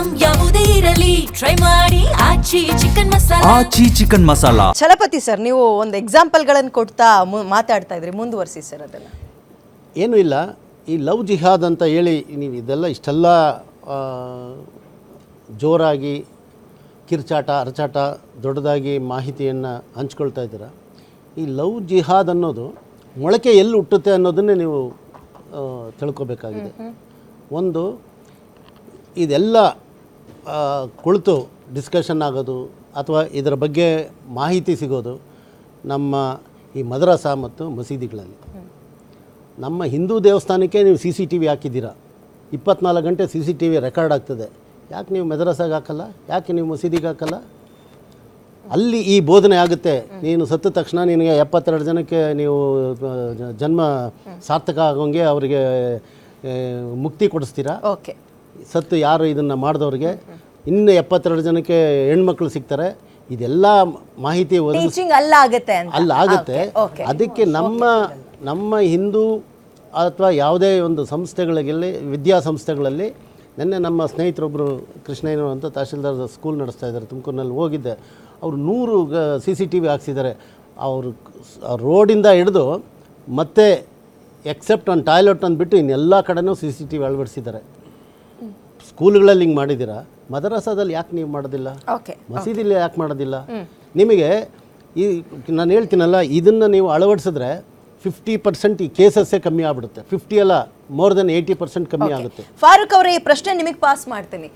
Item ಯಾವುದೇ ಇರಲಿ try ಮಾಡಿ ಆಚಿ ಚಿಕನ್ ಮಸಾಲಾ. ಆಚಿ ಚಿಕನ್ ಮಸಾಲಾ. ಛಲಪತಿ ಸರ್, ನೀವು ಒಂದು ಎಕ್ಸಾಂಪಲ್ಗಳನ್ನು ಕೊಡ್ತಾ ಮಾತಾಡ್ತಾ ಇದ್ರಿ, ಮುಂದುವರಿಸಿ ಸರ್ ಅದನ್ನ. ಏನೂ ಇಲ್ಲ, ಈ ಲವ್ ಜಿಹಾದ್ ಅಂತ ಹೇಳಿ ನೀವು ಇದೆಲ್ಲ ಇಷ್ಟೆಲ್ಲ ಜೋರಾಗಿ ಕಿರ್ಚಾಟ ಅರಚಾಟ ದೊಡ್ಡದಾಗಿ ಮಾಹಿತಿಯನ್ನು ಹಂಚ್ಕೊಳ್ತಾ ಇದ್ದೀರ. ಈ ಲವ್ ಜಿಹಾದ್ ಅನ್ನೋದು ಮೊಳಕೆ ಎಲ್ಲಿ ಹುಟ್ಟುತ್ತೆ ಅನ್ನೋದನ್ನೇ ನೀವು ತಿಳ್ಕೊಬೇಕಾಗಿದೆ. ಒಂದು, ಇದೆಲ್ಲ ಕುಳಿತು ಡಿಸ್ಕಷನ್ ಆಗೋದು ಅಥವಾ ಇದರ ಬಗ್ಗೆ ಮಾಹಿತಿ ಸಿಗೋದು ನಮ್ಮ ಈ ಮದ್ರಸಾ ಮತ್ತು ಮಸೀದಿಗಳಲ್ಲಿ. ನಮ್ಮ ಹಿಂದೂ ದೇವಸ್ಥಾನಕ್ಕೆ ನೀವು CCTV ಹಾಕಿದ್ದೀರಾ, 24 ಗಂಟೆ CCTV ರೆಕಾರ್ಡ್ ಆಗ್ತದೆ. ಯಾಕೆ ನೀವು ಮದ್ರಸಾಗೆ ಹಾಕಲ್ಲ? ಯಾಕೆ ನೀವು ಮಸೀದಿಗೆ ಹಾಕಲ್ಲ? ಅಲ್ಲಿ ಈ ಬೋಧನೆ ಆಗುತ್ತೆ. ನೀನು ಸತ್ತ ತಕ್ಷಣ ನಿನಗೆ 72 ಜನಕ್ಕೆ ನೀವು ಜನ್ಮ ಸಾರ್ಥಕ ಆಗೋಂಗೆ ಅವರಿಗೆ ಮುಕ್ತಿ ಕೊಡಿಸ್ತೀರಾ. ಓಕೆ, ಸತ್ತು ಯಾರು ಇದನ್ನು ಮಾಡಿದವ್ರಿಗೆ ಇನ್ನು 72 ಜನಕ್ಕೆ ಹೆಣ್ಮಕ್ಳು ಸಿಗ್ತಾರೆ. ಇದೆಲ್ಲ ಮಾಹಿತಿ ಟೀಚಿಂಗ್ ಅಲ್ಲಾಗುತ್ತೆ. ಅದಕ್ಕೆ ನಮ್ಮ ಹಿಂದೂ ಅಥವಾ ಯಾವುದೇ ಒಂದು ಸಂಸ್ಥೆಗಳಲ್ಲಿ, ವಿದ್ಯಾಸಂಸ್ಥೆಗಳಲ್ಲಿ, ನಿನ್ನೆ ನಮ್ಮ ಸ್ನೇಹಿತರೊಬ್ಬರು ಕೃಷ್ಣಯ್ಯನವರು ಅಂತ ತಹಶೀಲ್ದಾರ್ ಸ್ಕೂಲ್ ನಡೆಸ್ತಾ ಇದ್ದಾರೆ ತುಮಕೂರಿನಲ್ಲಿ, ಹೋಗಿದ್ದೆ. ಅವರು 100 CCTV ಹಾಕ್ಸಿದ್ದಾರೆ. ಅವರು ರೋಡಿಂದ ಹಿಡಿದು ಮತ್ತೆ ಎಕ್ಸೆಪ್ಟ್ ಒಂದು ಟಾಯ್ಲೆಟ್ ಅಂದ್ಬಿಟ್ಟು ಇನ್ನೆಲ್ಲ ಕಡೆನೂ CCTV ಅಳವಡಿಸಿದ್ದಾರೆ. ಸ್ಕೂಲ್ಗಳಲ್ಲಿ ಹಿಂಗೆ ಮಾಡಿದ್ದೀರಾ, ಮದರಸಾದಲ್ಲಿ ಯಾಕೆ ನೀವು ಮಾಡೋದಿಲ್ಲ? ಮಸೀದಿಲಿ ಯಾಕೆ ಮಾಡೋದಿಲ್ಲ? ನಿಮಗೆ ಈ ನಾನು ಹೇಳ್ತೀನಲ್ಲ, ಇದನ್ನು ನೀವು ಅಳವಡಿಸಿದ್ರೆ 50% ಈ ಕೇಸಸ್ಸೇ ಕಮ್ಮಿ ಆಗ್ಬಿಡುತ್ತೆ. 50 ಅಲ್ಲ, ಮೋರ್ ದೆನ್ 80% ಕಮ್ಮಿ ಆಗುತ್ತೆ. ಫಾರೂಕ್ ಅವರೇ, ಈ ಪ್ರಶ್ನೆ ನಿಮಗೆ ಪಾಸ್ ಮಾಡ್ತೀನಿ.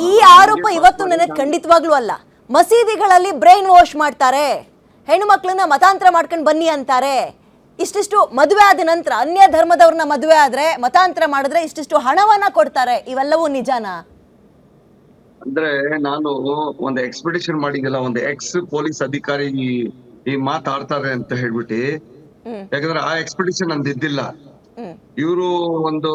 ಈ ಆರೋಪ ಇವತ್ತು ನನಗೆ ಖಂಡಿತವಾಗ್ಲೂ ಅಲ್ಲ. ಮಸೀದಿಗಳಲ್ಲಿ ಬ್ರೈನ್ ವಾಶ್ ಮಾಡ್ತಾರೆ, ಹೆಣ್ಣು ಮಕ್ಕಳನ್ನ ಮತಾಂತರ ಮಾಡ್ಕೊಂಡು ಬನ್ನಿ ಅಂತಾರೆ. ಇಷ್ಟಿಷ್ಟು ಮದುವೆ ಆದ ನಂತರ ಅನ್ಯ ಧರ್ಮದವ್ರನ್ನ ಮದುವೆ ಆದ್ರೆ ಮತಾಂತರ ಮಾಡಿದ್ರೆ ಇಷ್ಟಿಷ್ಟು ಹಣವನ್ನ ಕೊಡ್ತಾರೆ. ಇವೆಲ್ಲವೂ ನಿಜಾನಾ? ಅಂದ್ರೆ ನಾನು ಒಂದು ಎಕ್ಸ್ಪೆಡಿಷನ್ ಮಾಡಿದ್ದಿಲ್ಲ, ಒಂದು ಎಕ್ಸ್ ಪೊಲೀಸ್ ಅಧಿಕಾರಿ ಈ ಮಾತಾಡ್ತಾರೆ ಅಂತ ಹೇಳ್ಬಿಟ್ಟು, ಯಾಕಂದ್ರೆ ಆ ಎಕ್ಸ್ಪೆಡಿಷನ್ ನಂದು ಇದ್ದಿಲ್ಲ. ಇವರು ಒಂದು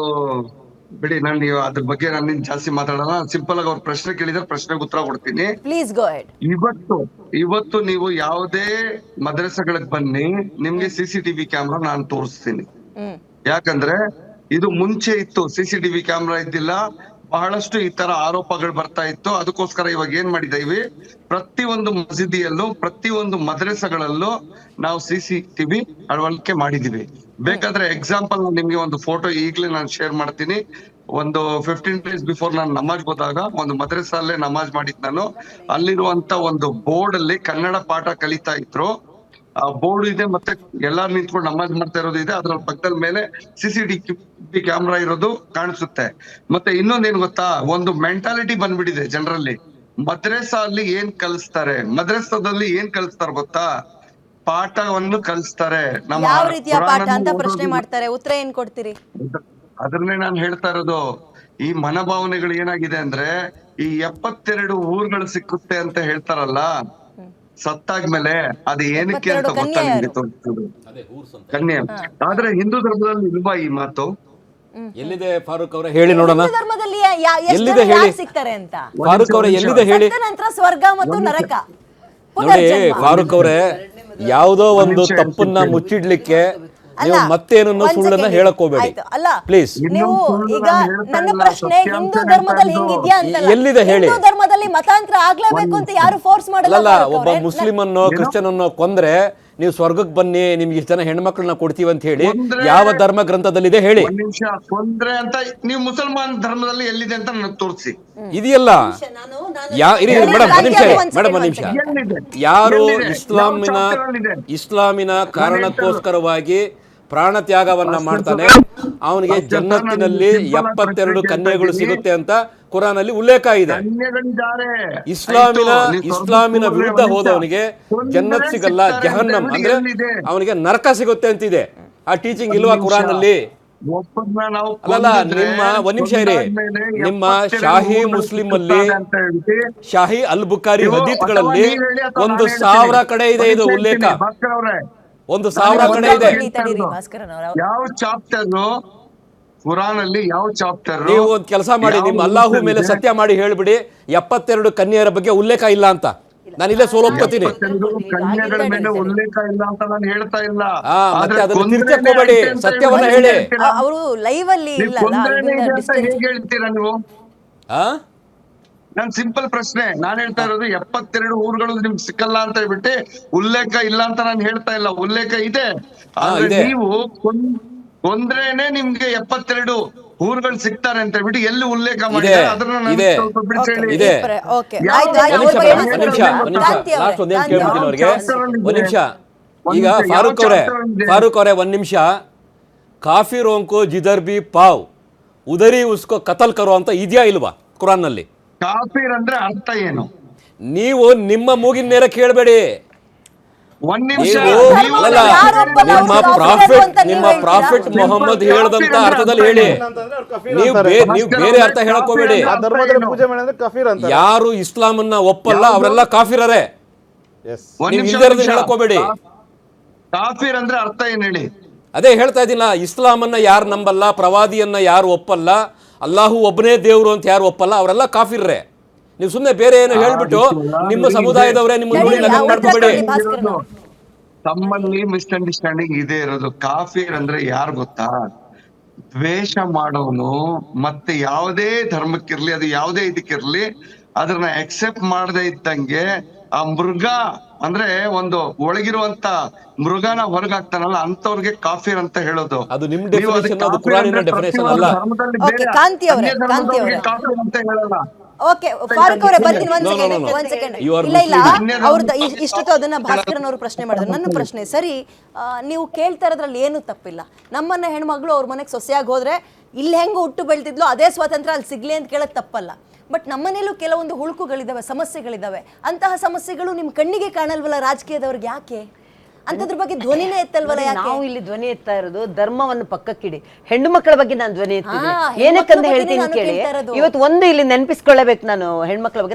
ಬಿಡಿ, ನಾನು ಅದ್ರ ಬಗ್ಗೆ ನಾನು ಜಾಸ್ತಿ ಮಾತಾಡಲ್ಲ. ಸಿಂಪಲ್ ಆಗಿ ಅವ್ರ ಪ್ರಶ್ನೆ ಕೇಳಿದ್ರೆ ಪ್ರಶ್ನೆಗೆ ಉತ್ತರ ಕೊಡ್ತೀನಿ. Please go ahead. ಇವತ್ತು ನೀವು ಯಾವುದೇ ಮದ್ರಸಗಳಿಗೆ ಬನ್ನಿ, ನಿಮ್ಗೆ CCTV ಕ್ಯಾಮ್ರಾ ನಾನು ತೋರಿಸ್ತೀನಿ. ಯಾಕಂದ್ರೆ ಇದು ಮುಂಚೆ ಇತ್ತು, CCTV ಕ್ಯಾಮ್ರಾ ಇದ್ದಿಲ್ಲ, ಬಹಳಷ್ಟು ಈ ತರ ಆರೋಪಗಳು ಬರ್ತಾ ಇತ್ತು. ಅದಕ್ಕೋಸ್ಕರ ಇವಾಗ ಏನ್ ಮಾಡಿದೀವಿ, ಪ್ರತಿಯೊಂದು ಮಸೀದಿಯಲ್ಲೂ ಪ್ರತಿಯೊಂದು ಮದ್ರಸಗಳಲ್ಲೂ ನಾವು CCTV ಅಳವಡಿಕೆ ಮಾಡಿದೀವಿ. ಬೇಕಾದ್ರೆ ಎಕ್ಸಾಂಪಲ್ ನಿಮ್ಗೆ ಒಂದು ಫೋಟೋ ಈಗಲೇ ನಾನು ಶೇರ್ ಮಾಡ್ತೀನಿ. ಒಂದು 15 days ಬಿಫೋರ್ ನಾನು ನಮಾಜ್ ಹೋದಾಗ ಒಂದು ಮದ್ರಸಲ್ಲೇ ನಮಾಜ್ ಮಾಡಿದ್ ನಾನು. ಅಲ್ಲಿರುವಂತ ಒಂದು ಬೋರ್ಡ್ ಅಲ್ಲಿ ಕನ್ನಡ ಪಾಠ ಕಲಿತಾ ಇದ್ರು. ಆ ಬೋರ್ಡ್ ಇದೆ, ಮತ್ತೆ ಎಲ್ಲಾರು ನಿಂತ್ಕೊಂಡು ನಮಾಜ್ ಮಾಡ್ತಾ ಇರೋದು ಇದೆ. ಅದ್ರ ಪಕ್ಕದ ಮೇಲೆ CCTV ಕ್ಯಾಮ್ರಾ ಇರೋದು ಕಾಣಿಸುತ್ತೆ. ಮತ್ತೆ ಇನ್ನೊಂದೇನ್ ಗೊತ್ತಾ, ಒಂದು ಮೆಂಟಾಲಿಟಿ ಬಂದ್ಬಿಟ್ಟಿದೆ ಜನರಲ್ಲಿ. ಮದ್ರಸಾ ಅಲ್ಲಿ ಏನ್ ಕಲಿಸ್ತಾರೆ, ಮದ್ರಸಾದಲ್ಲಿ ಏನ್ ಕಲಿಸ್ತಾರೆ ಗೊತ್ತಾ? ಪಾಠವನ್ನು ಕಲಿಸ್ತಾರೆ. ಯಾವ ರೀತಿಯ ಪಾಠ ಅಂತ ಪ್ರಶ್ನೆ ಮಾಡ್ತಾರೆ, ಉತ್ತರ ಏನ್ ಕೊಡ್ತೀರಿ? ಅದನ್ನೇ ನಾನು ಹೇಳ್ತಾ ಇರೋದು. ಈ ಮನೋಭಾವನೆಗಳು ಏನಾಗಿದೆ ಅಂದ್ರೆ, ಈ 72 ಊರುಗಳು ಸಿಕ್ಕುತ್ತೆ ಅಂತ ಹೇಳ್ತಾರಲ್ಲ ಸತ್ತಾದ್ಮೇಲೆ, ಅದು ಏನಕ್ಕೆ ಅಂತ ಗೊತ್ತಾ ನಿಮ್ಗೆ? ತೋರಿಸೋದು ಕನ್ಯೆ. ಆದ್ರೆ ಹಿಂದೂ ಧರ್ಮದಲ್ಲಿ ಇಲ್ವಾ ಈ ಮಾತು? ಎಲ್ಲಿದೆ ಫಾರೂಕ್ ಅವರೇ, ಹೇಳಿ ನೋಡೋಣ. ಧರ್ಮದಲ್ಲಿ ಎಲ್ಲಿದೆ ಹೇಳಿ ಸಿಗ್ತಾರೆ ಅಂತ ಫಾರೂಕ್ ಅವರೇ, ಎಲ್ಲಿದೆ ಹೇಳಿ. ನಂತರ ಸ್ವರ್ಗ ಮತ್ತು ನರಕ. ನೋಡಿ ಫಾರೂಕ್ ಅವರೇ, ಯಾವುದೋ ಒಂದು ತಪ್ಪನ್ನ ಮುಚ್ಚಿಡ್ಲಿಕ್ಕೆ ನೀವು ಮತ್ತೇನನ್ನು ಸುಳ್ಳನ್ನ ಹೇಳಕ್ ಹೋಗ್ಬೇಡಿ ಪ್ಲೀಸ್. ನೀವು ಈಗ ನನ್ನ ಪ್ರಶ್ನೆ, ಹಿಂದೂ ಧರ್ಮದಲ್ಲಿ ಹಿಂಗಿದ್ಯಾ ಅಂತ. ಎಲ್ಲಿದೆ ಹೇಳಿ. ಹಿಂದೂ ಧರ್ಮದಲ್ಲಿ ಮತಾಂತರ ಆಗ್ಲೇಬೇಕು ಅಂತ ಯಾರು ಫೋರ್ಸ್ ಮಾಡಲ್ಲ. ಒಬ್ಬ ಮುಸ್ಲಿಂ ಅನ್ನೋ ಕ್ರಿಶ್ಚಿಯನ್ ಅನ್ನೋ ಕೊಂದ್ರೆ ನೀವು ಸ್ವರ್ಗಕ್ಕೆ ಬನ್ನಿ, ನಿಮ್ಗೆ ಇಷ್ಟ ಜನ ಹೆಣ್ಮಕ್ಳನ್ನ ಕೊಡ್ತೀವಿ ಅಂತ ಹೇಳಿ ಯಾವ ಧರ್ಮ ಗ್ರಂಥದಲ್ಲಿದೆ ಹೇಳಿ? ಕೊಂದ್ರೆ ಅಂತ ನೀವು ಮುಸಲ್ಮಾನ್ ಧರ್ಮದಲ್ಲಿ ಎಲ್ಲಿದೆ ಅಂತ ನನಗೆ ತೋರಿಸಿ. ಇದೆಯಲ್ಲ ಮೇಡಮ್ ಒಂದ್ ನಿಮಿಷ. ಯಾರು ಇಸ್ಲಾಮಿನ ಕಾರಣಕ್ಕೋಸ್ಕರವಾಗಿ ಪ್ರಾಣ ತ್ಯಾಗವನ್ನ ಮಾಡ್ತಾನೆ, ಅವನಿಗೆ ಜನ್ನತ್ತಿನಲ್ಲಿ 72 ಕನ್ಯೆಗಳು ಸಿಗುತ್ತೆ ಅಂತ ಕುರಾನಲ್ಲಿ ಉಲ್ಲೇಖ ಇದೆ. ಇಸ್ಲಾಮಿನ ವಿರುದ್ಧ ಹೋದವನಿಗೆ ಜನ್ನತ್ ಸಿಗಲ್ಲ, ಜಹನ್ನಂ ಅಂದ್ರೆ ಅವನಿಗೆ ನರಕ ಸಿಗುತ್ತೆ ಅಂತಿದೆ. ಆ ಟೀಚಿಂಗ್ ಇಲ್ವಾ ಕುರಾನಲ್ಲಿ? ಅಲ್ಲ, ನಿಮ್ಮ ಒಂದ್ ನಿಮಿಷ ಇರಿ. ನಿಮ್ಮ ಶಾಹಿ ಮುಸ್ಲಿಂ ಅಲ್ಲಿ, ಶಾಹಿ ಅಲ್ ಬುಖಾರಿ ಹದೀತ್ಗಳಲ್ಲಿ 1000 ಕಡೆ ಇದೆ ಇದು ಉಲ್ಲೇಖ. 1000 ಕಡೆ ಇದೆ. ಯಾವ ಚಾಪ್ಟರ್ ಕುರಾನ್ ಅಲ್ಲಿ, ಯಾವ ಚಾಪ್ಟರ್? ನೀವು ಒಂದ್ ಕೆಲಸ ಮಾಡಿ, ನಿಮ್ಮ ಅಲ್ಲಾಹು ಮೇಲೆ ಸತ್ಯ ಮಾಡಿ ಹೇಳ್ಬಿಡಿ 72 ಕನ್ಯೆಯರ ಬಗ್ಗೆ ಉಲ್ಲೇಖ ಇಲ್ಲ ಅಂತ. ನಾನು ಇಲ್ಲೇ ಸೋಲೋಪ್ತೀನಿ. ಕನ್ಯೆಗಳ ಮೇಲೆ ಉಲ್ಲೇಖ ಇಲ್ಲ ಅಂತ ನಾನು ಹೇಳ್ತಾ ಇಲ್ಲ. ಮತ್ತೆ ಅದನ್ನು ತಿರ್ಚಕೋಬೇಡಿ, ಸತ್ಯವನ್ನ ಹೇಳಿ. ಅವರು ಲೈವ್ ಅಲ್ಲಿ ಇಲ್ಲ ಹೇಗೆ ಹೇಳ್ತೀರಾ ನೀವು? ನಾನ್ ಸಿಂಪಲ್ ಪ್ರಶ್ನೆ ನಾನ್ ಹೇಳ್ತಾ ಇರೋದು 72 ಊರುಗಳು ನಿಮ್ಗೆ ಸಿಕ್ಕಲ್ಲ ಅಂತ ಹೇಳ್ಬಿಟ್ಟು ಉಲ್ಲೇಖ ಇಲ್ಲ ಅಂತ ನಾನು ಹೇಳ್ತಾ ಇಲ್ಲ, ಉಲ್ಲೇಖ ಇದೆ. ಆದ್ರೆ ಇದೆ. ನೀವು ಕೊಂದ್ರೇನೆ ನಿಮ್ಗೆ 72 ಊರುಗಳು ಸಿಗ್ತಾರೆ ಅಂತ ಹೇಳ್ಬಿಟ್ಟು ಎಲ್ಲಿ ಉಲ್ಲೇಖ ಮಾಡಿದ್ರೆ ಅದನ್ನ ನನಗೆ ಇದೆ. ಸ್ವಲ್ಪ ಬಿಡಿಸಿ ಹೇಳಿ. ಇದೆ. ಓಕೆ ಯಾವ- ಆಯ್ತು, ಆಯ್ತು, ಒಂದ್ ಅವ್ರು ನಿಮಿಷ, ಹೇಳಿ. ಒಂದ್ ನಿಮಿಷ, ಕಾಂತಿ ಅವರೇ, ಲಾಸ್ಟ್ ಒಂದೇನು ಕಾಂತಿ ಕೇಳ್ಬಿಡ್ತೀನಿ ಅವರೇ. ಅವ್ರಿಗೆ. ಒಂದ್ ನಿಮಿಷ. ಈಗ ಯಾವ ಫಾರೂಕ್ ಅವರೇ ಒಂದ್ ನಿಮಿಷ. ಕಾಫಿರೋಂ ಕೋ ಜಿದರ್ ಬಿ ಪಾವ್ ಉದರಿ ಉಸ್ಕೋ ಕತಲ್ ಕರೋ ಅಂತ ಇದೆಯಾ ಇಲ್ವಾ ಕುರಾನ್ ನಲ್ಲಿ? ಕಾಫೀರ್ ಅಂದ್ರೆ ಅರ್ಥ ಏನು? ನೀವು ನಿಮ್ಮ ಮೂಗಿನ ನೇರ ಕೇಳಬೇಡಿ. ಒಂದ್ ನಿಮಿಷ, ನೀವು ನೀವು ಅಲ್ಲ, ಯಾರು ಒಪ್ಪಲ್ಲ ನಿಮ್ಮ ಅವ್ರು ಪ್ರಾಫಿಟ್ ಅಂತ ನೀವು ನಿಮ್ಮ ಹೇಳ್ತೀರಾ? ಪ್ರಾಫಿಟ್ ಮೊಹಮ್ಮದ್ ಹೇಳ್ದಂತ ಅರ್ಥದಲ್ಲಿ ಹೇಳಿ. ನೀವು ಬೇರೆ ಅರ್ಥ ಹೇಳಕ್ ಹೋಗ್ಬೇಡಿ. ಆ ಧರ್ಮದಲ್ಲಿ ಪೂಜೆ ಮಾಡಿದ್ರೆ ಕಫೀರ್ ಅಂತ. ಯಾರು ಇಸ್ಲಾಮನ್ನ ಒಪ್ಪಲ್ಲ ಅವರೆಲ್ಲ ಕಾಫಿರರೇ. ಎಸ್. ಒಂದ್ ನೀವು ನಿಮಿಷ, ಇಲ್ದಿರೋದನ್ನ ಹೇಳಕ್ ಹೋಗ್ಬೇಡಿ. ಕಾಫೀರ್ ಅಂದ್ರೆ ಅರ್ಥ ಏನ್ ಹೇಳಿ? ಅದೇ ಹೇಳ್ತಾ ಇದ್ದೀನ, ಇಸ್ಲಾಮನ್ನ ಯಾರು ನಂಬಲ್ಲ, ಪ್ರವಾದಿಯನ್ನ ಯಾರು ಒಪ್ಪಲ್ಲ, ಅಲ್ಲಾಹು ಒಬ್ಬನೇ ದೇವ್ರು ಅಂತ ಯಾರು ಒಪ್ಪಲ್ಲ ಅವರೆಲ್ಲ ಕಾಫಿರ್ರೆ. ನೀವು ಸುಮ್ಮನೆ ಬೇರೆ ಏನು ಹೇಳ್ಬಿಟ್ಟು ನಿಮ್ಮ ಸಮುದಾಯದವರೇ ನಿಮ್ಮ ನೋಡಿ ನಡೀಲಿ, ನಗನ್ ಮಾಡ್ಕೋಬೇಡಿ. ಭಾಸ್ಕರ್ ಅವ್ರು. ತಮ್ಮಲ್ಲಿ ಮಿಸ್ಅಂಡರ್ಸ್ಟ್ಯಾಂಡಿಂಗ್ ಇದೇ ಇರೋದು. ಕಾಫೀರ್ ಅಂದ್ರೆ ಯಾರು ಗೊತ್ತಾ? ದ್ವೇಷ ಮಾಡೋನು, ಮತ್ತೆ ಯಾವುದೇ ಧರ್ಮಕ್ಕಿರ್ಲಿ ಅದು ಯಾವುದೇ ಇದಕ್ಕಿರ್ಲಿ ಅದನ್ನ ಎಕ್ಸೆಪ್ಟ್ ಮಾಡದೇ ಇದ್ದಂಗೆ ಆ ಮೃಗ ಅಂದ್ರೆ ಒಂದು ಒಳಗಿರುವಂತ ಮೃಗನ ಹೊರಗಾಗ್ತಾನಲ್ಲ ಅಂತವ್ರಿಗೆ ಕಾಫೀರ್ ಅಂತ ಹೇಳೋದು. ಅದು ನಿಮ್ ನೀವು definition, ಅದಕ್ಕೆ ಅದು ಕಾಫೀರ್ ಕುರಾನಿನ ಅಂದ್ರೆ definition ಪ್ರತಿಯೊಂದು ಅಲ್ಲ. ಧರ್ಮದಲ್ಲಿ ಓಕೆ, ಬೇರೆ, ಕಾಂತಿ ಅವರೇ, ಅನ್ಯ ಕಾಂತಿ ಧರ್ಮದವ್ರಿಗೆ ಅವರೇ. ಕಾಫೀರ್ ಅಂತ ಹೇಳಲ್ಲ. ಓಕೆ, ಫಾರೂಕ್ ಅವರೇ ಬರ್ತೀನಿ ಒಂದ್ No, no, second, no, no. ಒಂದ್ ಸೆಕೆಂಡ್. You are ಇಲ್ಲ ಇಲ್ಲ, misleading. ಅವ್ರದ್ದು ಇಷ್ಟೊತ್ತು ಅದನ್ನ ಭಾಸ್ಕರನ್ ಅವರು ಪ್ರಶ್ನೆ ಮಾಡಿದ್ರು. ನನ್ನ ಪ್ರಶ್ನೆ ಸರಿ, ನೀವು ಕೇಳ್ತಾ ಇರೋದ್ರಲ್ಲಿ ಏನು ತಪ್ಪಿಲ್ಲ. ನಮ್ಮನ್ನ ಹೆಣ್ಮಗಳು ಅವ್ರ ಮನೆಗೆ ಸೊಸೆಯಾಗಿ ಹೋದ್ರೆ ಇಲ್ಲಿ ಹೆಂಗೆ ಹುಟ್ಟು ಬೆಳ್ತಿದ್ಲು ಅದೇ ಸ್ವಾತಂತ್ರ್ಯ ಅಲ್ಲಿ ಸಿಗ್ಲಿ ಅಂತ ಕೇಳೋದು ತಪ್ಪಲ್ಲ. ಬಟ್ ನಮ್ಮನೇಲೂ ಕೆಲವೊಂದು ಹುಳುಕುಗಳಿದಾವೆ, ಸಮಸ್ಯೆಗಳಿದಾವೆ. ಅಂತಹ ಸಮಸ್ಯೆಗಳು ನಿಮ್ ಕಣ್ಣಿಗೆ ಕಾಣಲ್ವಲ್ಲ ರಾಜಕೀಯದವ್ರಿಗೆ? ಯಾಕೆ ಅಂತದ್ರ ಬಗ್ಗೆ ಧ್ವನಿನೇ ಎತ್ತಲ್ವಲ್ಲ? ಯಾಕೆ ನಾವು ಇಲ್ಲಿ ಧ್ವನಿ ಎತ್ತಾ ಇರೋದು ಧರ್ಮವನ್ನು ಪಕ್ಕಕ್ಕಿಡಿ, ಹೆಣ್ಣು ಮಕ್ಕಳ ಬಗ್ಗೆ ನಾನು ಧ್ವನಿ ಎತ್ತಿದ್ದೀನಿ. ಹಾ, ಏನಕ್ಕಂತ ಹೆಣ್ಮಕ್ಳ ಹೇಳ್ತೀನಿ ಬಗ್ಗೆ ಕೇಳಿ. ನಾನು ಕೇಳ್ತಾ ಇರೋದು. ಇವತ್ತು ಒಂದು ಇಲ್ಲಿ ನೆನಪಿಸ್ಕೊಳ್ಳಬೇಕು ನಾನು ಹೆಣ್ಮಕ್ಳ ಬಗ್ಗೆ.